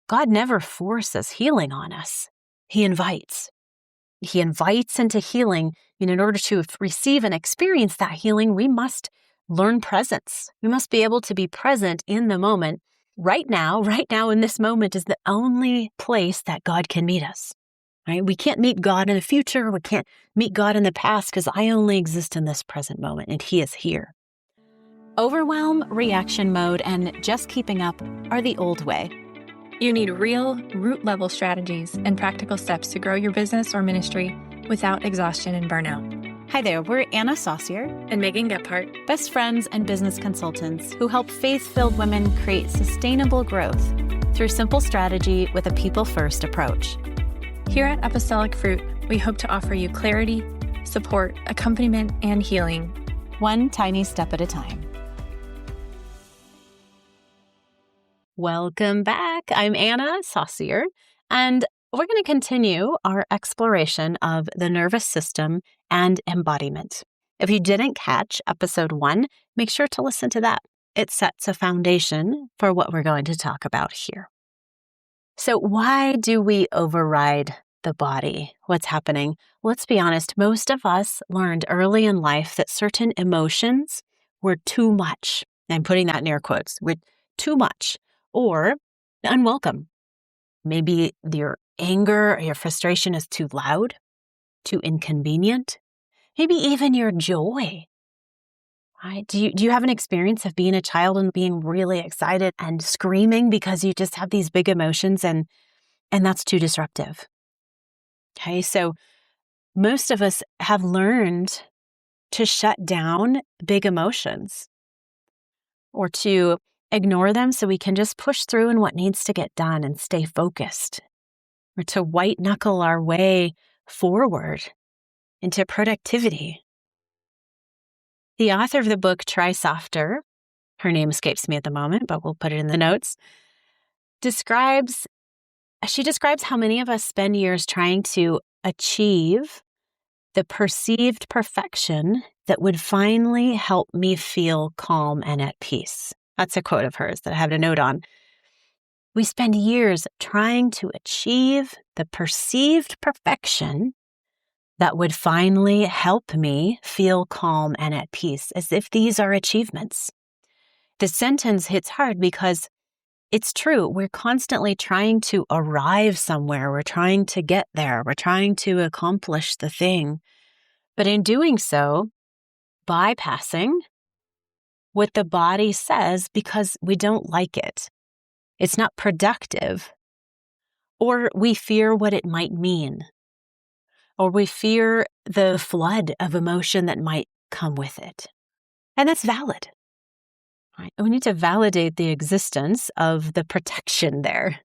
God never forces healing on us. He invites. He invites into healing. And in order to receive and experience that healing, we must learn presence. We must be able to be present in the moment. Right now in this moment is the only place that God can meet us. Right? We can't meet God in the future. We can't meet God in the past because I only exist in this present moment and He is here. Overwhelm, reaction mode, and just keeping up are the old way. You need real, root-level strategies and practical steps to grow your business or ministry without exhaustion and burnout. Hi there, we're Anna Saucier And Megan Gephardt, best friends and business consultants who help faith-filled women create sustainable growth through simple strategy with a people-first approach. Here at Apostolic Fruit, we hope to offer you clarity, support, accompaniment, and healing, one tiny step at a time. Welcome back. I'm Anna Saucier, and we're going to continue our exploration of the nervous system and embodiment. If you didn't catch episode 1, make sure to listen to that. It sets a foundation for what we're going to talk about here. So why do we override the body? What's happening? Let's be honest, most of us learned early in life that certain emotions were too much. I'm putting that in air quotes. We're too much or unwelcome. Maybe your anger or your frustration is too loud, too inconvenient. Maybe even your joy. Right? Do you have an experience of being a child and being really excited and screaming because you just have these big emotions and that's too disruptive? Okay, so most of us have learned to shut down big emotions or to ignore them so we can just push through in what needs to get done and stay focused, or to white knuckle our way forward into productivity. The author of the book, Try Softer, her name escapes me at the moment, but we'll put it in the notes, describes how many of us spend years trying to achieve the perceived perfection that would finally help me feel calm and at peace. That's a quote of hers that I have a note on. We spend years trying to achieve the perceived perfection that would finally help me feel calm and at peace, as if these are achievements. The sentence hits hard because it's true. We're constantly trying to arrive somewhere. We're trying to get there. We're trying to accomplish the thing. But in doing so, bypassing what the body says because we don't like it. It's not productive. Or we fear what it might mean. Or we fear the flood of emotion that might come with it. And that's valid. Right? We need to validate the existence of the protection there.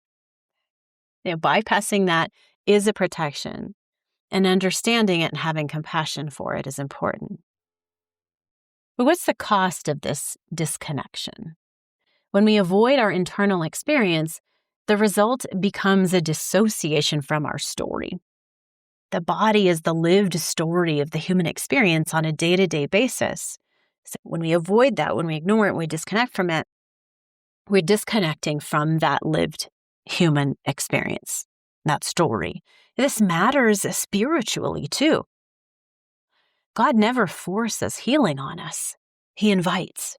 Bypassing that is a protection, and understanding it and having compassion for it is important. But what's the cost of this disconnection? When we avoid our internal experience, the result becomes a dissociation from our story. The body is the lived story of the human experience on a day-to-day basis. So when we avoid that, when we ignore it, when we disconnect from it, we're disconnecting from that lived human experience, that story. This matters spiritually too. God never forces healing on us. He invites.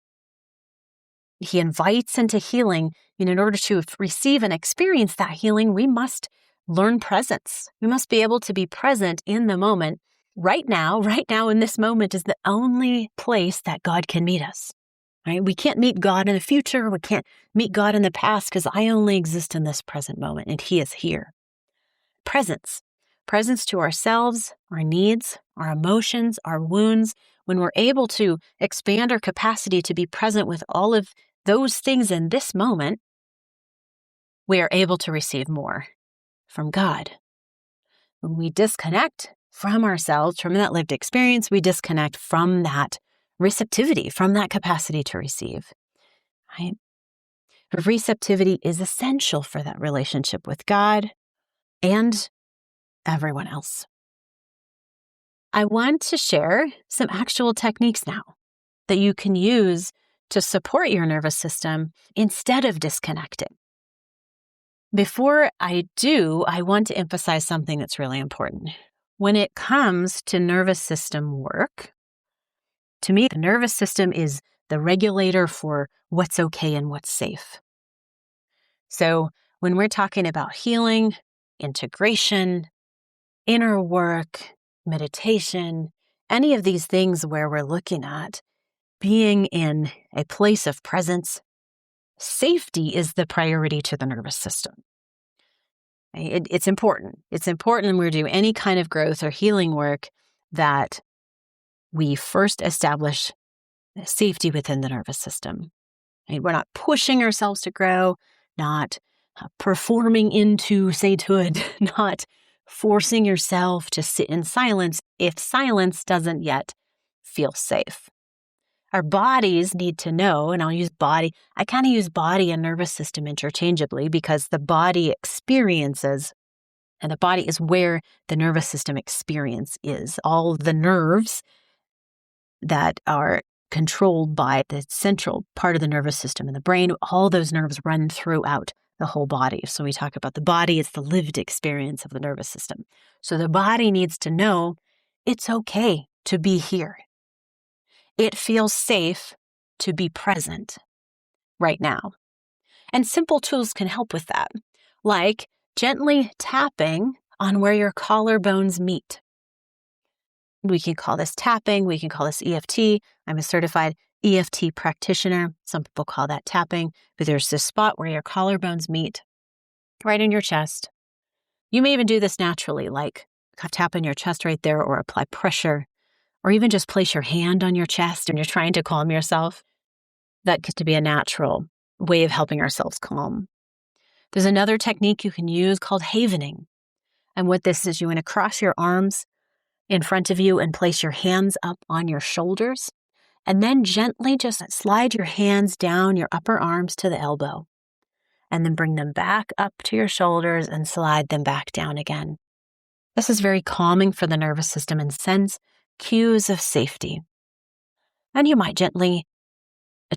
He invites into healing, and in order to receive and experience that healing, we must learn presence. We must be able to be present in the moment. Right now in this moment is the only place that God can meet us. Right? We can't meet God in the future. We can't meet God in the past because I only exist in this present moment and He is here. Presence to ourselves, our needs, our emotions, our wounds. When we're able to expand our capacity to be present with all of those things in this moment, we are able to receive more from God. When we disconnect from ourselves, from that lived experience, we disconnect from that receptivity, from that capacity to receive. Right? Receptivity is essential for that relationship with God and everyone else. I want to share some actual techniques now that you can use to support your nervous system instead of disconnecting. Before I do, I want to emphasize something that's really important. When it comes to nervous system work, to me, the nervous system is the regulator for what's okay and what's safe. So when we're talking about healing, integration, inner work, meditation, any of these things where we're looking at being in a place of presence, safety is the priority to the nervous system. It's important. It's important when we're doing any kind of growth or healing work that we first establish safety within the nervous system. We're not pushing ourselves to grow, not performing into sainthood, not forcing yourself to sit in silence if silence doesn't yet feel safe. Our bodies need to know, and I'll use body, I kind of use body and nervous system interchangeably because the body experiences, and the body is where the nervous system experience is. All the nerves that are controlled by the central part of the nervous system in the brain, all those nerves run throughout the whole body. So we talk about the body, it's the lived experience of the nervous system. So the body needs to know it's okay to be here. It feels safe to be present right now. And simple tools can help with that, like gently tapping on where your collarbones meet. We can call this tapping. We can call this EFT. I'm a certified EFT practitioner. Some people call that tapping, but there's this spot where your collarbones meet right in your chest. You may even do this naturally, like tap in your chest right there or apply pressure, or even just place your hand on your chest and you're trying to calm yourself. That gets to be a natural way of helping ourselves calm. There's another technique you can use called havening. And what this is, you want to cross your arms in front of you and place your hands up on your shoulders, and then gently just slide your hands down your upper arms to the elbow, and then bring them back up to your shoulders and slide them back down again. This is very calming for the nervous system and sends cues of safety. And you might gently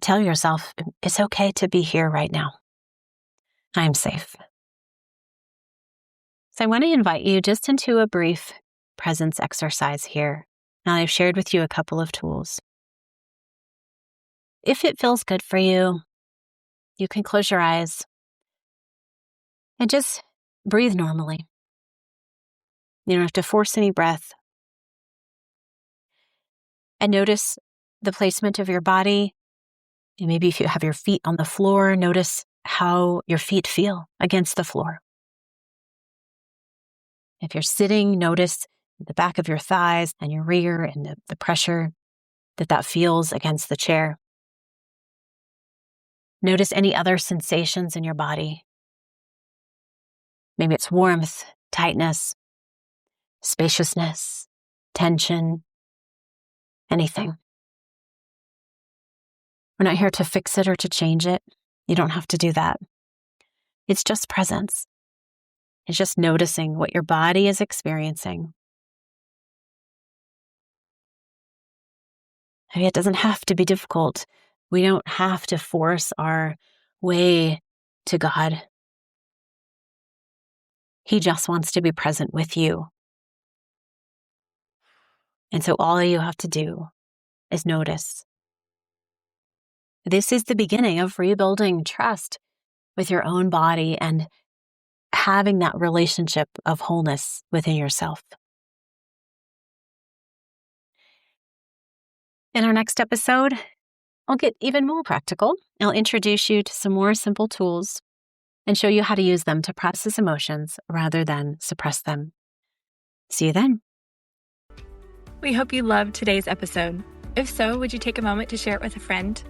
tell yourself, it's okay to be here right now. I'm safe. So I want to invite you just into a brief presence exercise here. Now I've shared with you a couple of tools. If it feels good for you, you can close your eyes and just breathe normally. You don't have to force any breath. And notice the placement of your body. And maybe if you have your feet on the floor, notice how your feet feel against the floor. If you're sitting, notice the back of your thighs and your rear and the pressure that feels against the chair. Notice any other sensations in your body. Maybe it's warmth, tightness, spaciousness, tension, anything. We're not here to fix it or to change it. You don't have to do that. It's just presence. It's just noticing what your body is experiencing. Maybe it doesn't have to be difficult. We don't have to force our way to God. He just wants to be present with you. And so all you have to do is notice. This is the beginning of rebuilding trust with your own body and having that relationship of wholeness within yourself. In our next episode, I'll get even more practical. I'll introduce you to some more simple tools and show you how to use them to process emotions rather than suppress them. See you then. We hope you loved today's episode. If so, would you take a moment to share it with a friend?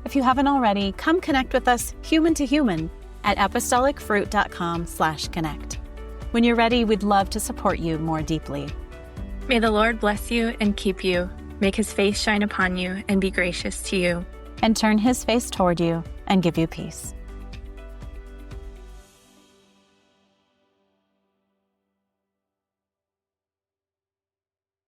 If you haven't already, come connect with us human to human at apostolicfruit.com/connect. When you're ready, we'd love to support you more deeply. May the Lord bless you and keep you, make his face shine upon you and be gracious to you, and turn his face toward you and give you peace.